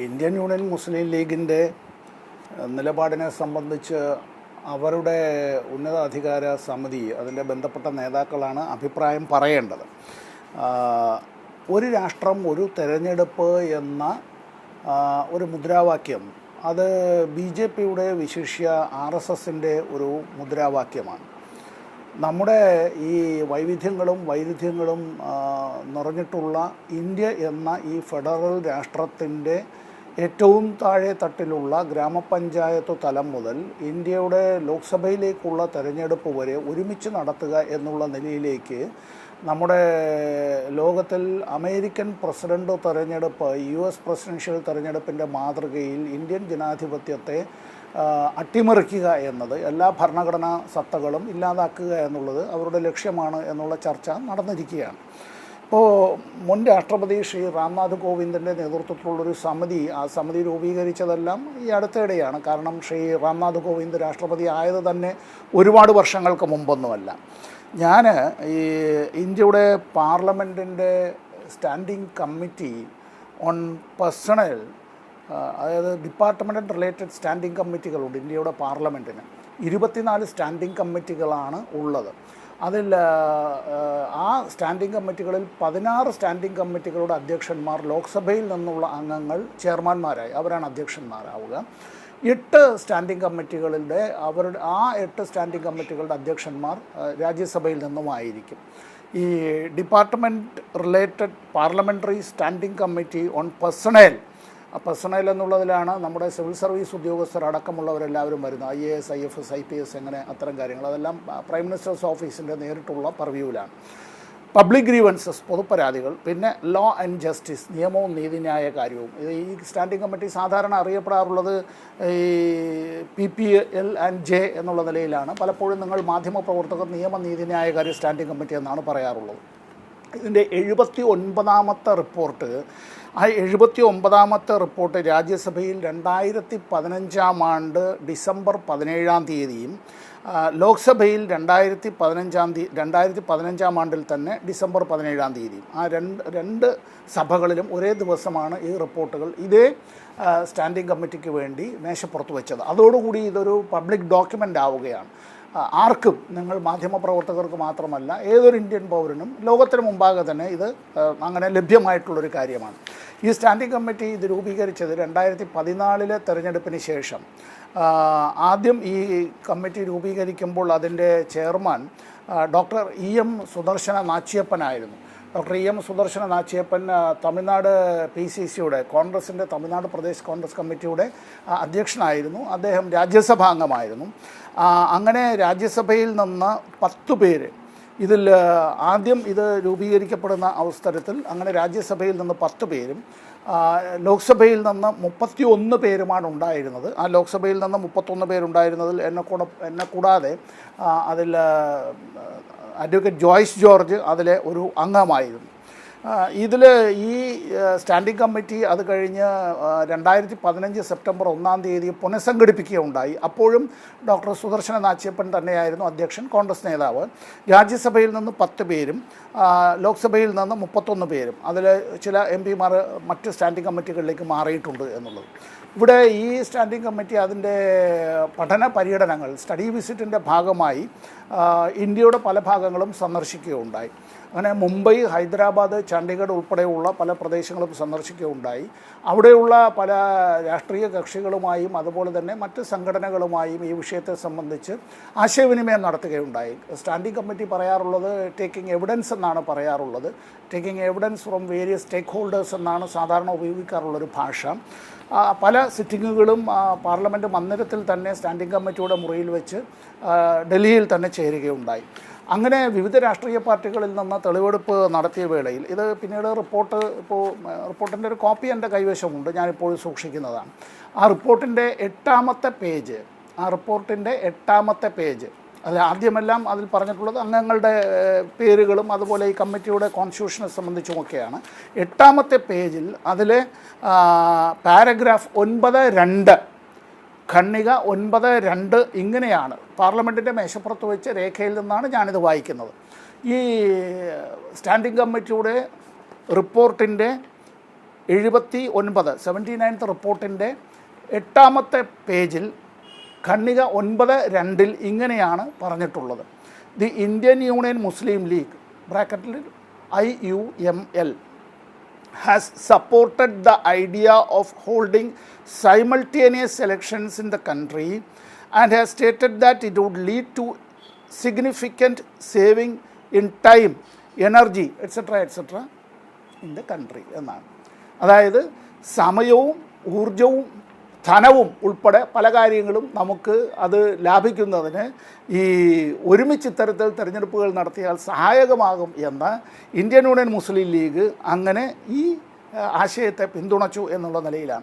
Indian union മുസ്ലിം ലീഗിൻ്റെ നിലപാടിനെ സംബന്ധിച്ച് അവരുടെ ഉന്നതാധികാര സമിതി, അതിൻ്റെ ബന്ധപ്പെട്ട നേതാക്കളാണ് അഭിപ്രായം പറയേണ്ടത്. ഒരു രാഷ്ട്രം ഒരു തെരഞ്ഞെടുപ്പ് എന്ന ഒരു മുദ്രാവാക്യം അത് BJPയുടെ വിശിഷ്യ RSSൻ്റെ ഒരു മുദ്രാവാക്യമാണ്. നമ്മുടെ ഈ വൈവിധ്യങ്ങളും വൈരുദ്ധ്യങ്ങളും നിറഞ്ഞിട്ടുള്ള ഇന്ത്യ എന്ന ഈ ഫെഡറൽ രാഷ്ട്രത്തിൻ്റെ ഏറ്റവും താഴെ തട്ടിലുള്ള ഗ്രാമപഞ്ചായത്ത് തലം മുതൽ ഇന്ത്യയുടെ ലോക്സഭയിലേക്കുള്ള തെരഞ്ഞെടുപ്പ് വരെ ഒരുമിച്ച് നടത്തുക എന്നുള്ള നിലയിലേക്ക് നമ്മുടെ ലോകത്തിൽ അമേരിക്കൻ പ്രസിഡന്റ് തെരഞ്ഞെടുപ്പ്, US പ്രസിഡൻഷ്യൽ തെരഞ്ഞെടുപ്പിൻ്റെ മാതൃകയിൽ ഇന്ത്യൻ ജനാധിപത്യത്തെ അട്ടിമറിക്കുക എന്നത്, എല്ലാ ഭരണഘടനാ സത്തകളും ഇല്ലാതാക്കുക എന്നുള്ളത് അവരുടെ ലക്ഷ്യമാണ് എന്നുള്ള ചർച്ച നടന്നിരിക്കുകയാണ്. ഇപ്പോൾ മുൻ രാഷ്ട്രപതി ശ്രീ രാംനാഥ് കോവിന്ദിൻ്റെ നേതൃത്വത്തിലുള്ളൊരു സമിതി, ആ സമിതി രൂപീകരിച്ചതെല്ലാം ഈ അടുത്തിടെയാണ്. കാരണം ശ്രീ രാംനാഥ് കോവിന്ദ് രാഷ്ട്രപതി ആയത് തന്നെ ഒരുപാട് വർഷങ്ങൾക്ക് മുമ്പൊന്നുമല്ല. ഞാൻ ഈ ഇന്ത്യയുടെ പാർലമെൻറ്റിൻ്റെ സ്റ്റാൻഡിംഗ് കമ്മിറ്റി ഓൺ പേഴ്സണൽ, അതായത് ഡിപ്പാർട്ട്മെൻറ്റ് റിലേറ്റഡ് സ്റ്റാൻഡിംഗ് കമ്മിറ്റികളുണ്ട് ഇന്ത്യയുടെ പാർലമെൻറ്റിന്. 24 സ്റ്റാൻഡിംഗ് കമ്മിറ്റികളാണ് ഉള്ളത്. അതിൽ ആ സ്റ്റാൻഡിംഗ് കമ്മിറ്റികളിൽ 16 സ്റ്റാൻഡിംഗ് കമ്മിറ്റികളുടെ അധ്യക്ഷന്മാർ ലോക്സഭയിൽ നിന്നുള്ള അംഗങ്ങൾ ചെയർമാൻമാരായി, അവരാണ് അധ്യക്ഷന്മാരാവുക. 8 സ്റ്റാൻഡിംഗ് കമ്മിറ്റികളുടെ ആ 8 സ്റ്റാൻഡിംഗ് കമ്മിറ്റികളുടെ അധ്യക്ഷന്മാർ രാജ്യസഭയിൽ നിന്നുമായിരിക്കും. ഈ department related parliamentary standing committee on personnel എന്നുള്ളതിലാണ് നമ്മുടെ സിവിൽ സർവീസ് ഉദ്യോഗസ്ഥർ അടക്കമുള്ളവരെല്ലാവരും വരുന്നത്. IAS, IFS, IPS, അങ്ങനെ അത്തരം കാര്യങ്ങൾ. അതെല്ലാം പ്രൈം മിനിസ്റ്റേഴ്സ് ഓഫീസിൻ്റെ നേരിട്ടുള്ള പർവ്യൂവിലാണ്. പബ്ലിക് ഗ്രീവൻസസ്, പൊതുപരാതികൾ, പിന്നെ ലോ ആൻഡ് ജസ്റ്റിസ്, നിയമവും നീതിന്യായ കാര്യവും. ഈ സ്റ്റാൻഡിംഗ് കമ്മിറ്റി സാധാരണ അറിയപ്പെടാറുള്ളത് ഈ PPL and J എന്നുള്ള നിലയിലാണ്. പലപ്പോഴും നിങ്ങൾ മാധ്യമപ്രവർത്തകർ നിയമ നീതിന്യായ കാര്യ സ്റ്റാൻഡിംഗ് കമ്മിറ്റി എന്നാണ് പറയാറുള്ളത്. ഇതിൻ്റെ 79ാമത്തെ റിപ്പോർട്ട്, ആ 79ാമത്തെ റിപ്പോർട്ട് രാജ്യസഭയിൽ 2015 ഡിസംബർ 17 ലോക്സഭയിൽ 2015 തന്നെ ഡിസംബർ 17 ആ രണ്ട് സഭകളിലും ഒരേ ദിവസമാണ് ഈ റിപ്പോർട്ടുകൾ ഇതേ സ്റ്റാൻഡിംഗ് കമ്മിറ്റിക്ക് വേണ്ടി മേശപ്പുറത്ത് വെച്ചത്. അതോടുകൂടി ഇതൊരു പബ്ലിക് ഡോക്യുമെൻ്റ് ആവുകയാണ്. ആർക്കും, നിങ്ങൾ മാധ്യമപ്രവർത്തകർക്ക് മാത്രമല്ല ഏതൊരു ഇന്ത്യൻ പൗരനും ലോകത്തിന് മുമ്പാകെ തന്നെ ഇത് അങ്ങനെ ലഭ്യമായിട്ടുള്ളൊരു കാര്യമാണ്. ഈ സ്റ്റാൻഡിംഗ് കമ്മിറ്റി ഇത് രൂപീകരിച്ചത് 2014 തെരഞ്ഞെടുപ്പിന് ശേഷം. ആദ്യം ഈ കമ്മിറ്റി രൂപീകരിക്കുമ്പോൾ അതിൻ്റെ ചെയർമാൻ ഡോക്ടർ EM സുദർശന നാച്ചിയപ്പനായിരുന്നു. ഡോക്ടർ EM സുദർശന നാച്ചിയപ്പൻ തമിഴ്നാട് PCCയുടെ, കോൺഗ്രസിൻ്റെ തമിഴ്നാട് പ്രദേശ് കോൺഗ്രസ് കമ്മിറ്റിയുടെ അധ്യക്ഷനായിരുന്നു. അദ്ദേഹം രാജ്യസഭാ അംഗമായിരുന്നു. അങ്ങനെ രാജ്യസഭയിൽ നിന്ന് 10 പേര്, ഇതിൽ ആദ്യം ഇത് രൂപീകരിക്കപ്പെടുന്ന അവസരത്തിൽ അങ്ങനെ രാജ്യസഭയിൽ നിന്ന് 10 പേരും ലോക്സഭയിൽ നിന്ന് 31 പേരുമാണ് ഉണ്ടായിരുന്നത്. ആ ലോക്സഭയിൽ നിന്ന് 31 പേരുണ്ടായിരുന്നതിൽ എന്നെ കൂടാതെ അതിൽ അഡ്വക്കേറ്റ് ജോയ്സ് ജോർജ് അതിലെ ഒരു അംഗമായിരുന്നു. ഇതിൽ ഈ സ്റ്റാൻഡിംഗ് കമ്മിറ്റി അത് കഴിഞ്ഞ് 2015 സെപ്റ്റംബർ 1 പുനഃസംഘടിപ്പിക്കുകയുണ്ടായി. അപ്പോഴും ഡോക്ടർ സുദർശന നാച്ചിയപ്പൻ തന്നെയായിരുന്നു അധ്യക്ഷൻ, കോൺഗ്രസ് നേതാവ്. രാജ്യസഭയിൽ നിന്ന് 10 പേരും ലോക്സഭയിൽ നിന്ന് 31 പേരും. അതിൽ ചില MP-മാർ മറ്റ് സ്റ്റാൻഡിംഗ് കമ്മിറ്റികളിലേക്ക് മാറിയിട്ടുണ്ട് എന്നുള്ളത്. ഇവിടെ ഈ സ്റ്റാൻഡിംഗ് കമ്മിറ്റി അതിൻ്റെ പഠന പര്യടനങ്ങൾ, സ്റ്റഡി വിസിറ്റിൻ്റെ ഭാഗമായി ഇന്ത്യയുടെ പല ഭാഗങ്ങളും സന്ദർശിക്കുകയുണ്ടായി. അങ്ങനെ മുംബൈ, ഹൈദരാബാദ്, ചണ്ഡീഗഡ് ഉൾപ്പെടെയുള്ള പല പ്രദേശങ്ങളും സന്ദർശിക്കുകയുണ്ടായി. അവിടെയുള്ള പല രാഷ്ട്രീയ കക്ഷികളുമായും അതുപോലെ തന്നെ മറ്റ് സംഘടനകളുമായും ഈ വിഷയത്തെ സംബന്ധിച്ച് ആശയവിനിമയം നടത്തുകയുണ്ടായി. സ്റ്റാൻഡിംഗ് കമ്മിറ്റി പറയാറുള്ളത് ടേക്കിംഗ് എവിഡൻസ് എന്നാണ് പറയാറുള്ളത്. Taking evidence from various stakeholders എന്നാണ് സാധാരണ ഉപയോഗിക്കാറുള്ളൊരു ഭാഷ. പല സിറ്റിങ്ങുകളും പാർലമെൻറ്റ് മന്ദിരത്തിൽ തന്നെ സ്റ്റാൻഡിംഗ് കമ്മിറ്റിയുടെ മുറിയിൽ വെച്ച് ഡൽഹിയിൽ തന്നെ ചേരുകയുണ്ടായി. അങ്ങനെ വിവിധ രാഷ്ട്രീയ പാർട്ടികളിൽ നിന്ന് തെളിവെടുപ്പ് നടത്തിയ വേളയിൽ ഇത് പിന്നീട് റിപ്പോർട്ടിൻ്റെ ഒരു കോപ്പി എൻ്റെ കൈവശമുണ്ട്, ഞാനിപ്പോഴും സൂക്ഷിക്കുന്നതാണ്. ആ റിപ്പോർട്ടിൻ്റെ 8ാമത്തെ പേജ് അത് ആദ്യമെല്ലാം അതിൽ പറഞ്ഞിട്ടുള്ളത് അംഗങ്ങളുടെ പേരുകളും അതുപോലെ ഈ കമ്മിറ്റിയുടെ കോൺസ്റ്റിറ്റ്യൂഷനെ സംബന്ധിച്ചുമൊക്കെയാണ്. 8ാമത്തെ പേജിൽ അതിലെ പാരഗ്രാഫ് 9(2) ഖണ്ഡിക 9(2) ഇങ്ങനെയാണ്. പാർലമെൻറ്റിൻ്റെ മേശപ്പുറത്ത് വെച്ച് രേഖയിൽ നിന്നാണ് ഞാനിത് വായിക്കുന്നത്. ഈ സ്റ്റാൻഡിംഗ് കമ്മിറ്റിയുടെ റിപ്പോർട്ടിൻ്റെ 79 റിപ്പോർട്ടിൻ്റെ 8ാമത്തെ പേജിൽ ഖണ്ഡിക 9.2 ഇങ്ങനെയാണ് പറഞ്ഞിട്ടുള്ളത്. The Indian union Muslim league ബ്രാക്കറ്റിൽ IUML has supported the idea of holding simultaneous elections in the country and has stated that it would lead to significant saving in time, energy, etc. in the country എന്നാണ്. അതായത് സമയവും ഊർജവും ധനവും ഉൾപ്പെടെ പല കാര്യങ്ങളും നമുക്ക് അത് ലാഭിക്കുന്നതിന് ഈ ഒരുമിച്ച് ഇത്തരത്തിൽ തിരഞ്ഞെടുപ്പുകൾ നടത്തിയാൽ സഹായകമാകും എന്ന് ഇന്ത്യൻ യൂണിയൻ മുസ്ലിം ലീഗ് അങ്ങനെ ഈ ആശയത്തെ പിന്തുണച്ചു എന്നുള്ള നിലയിലാണ്.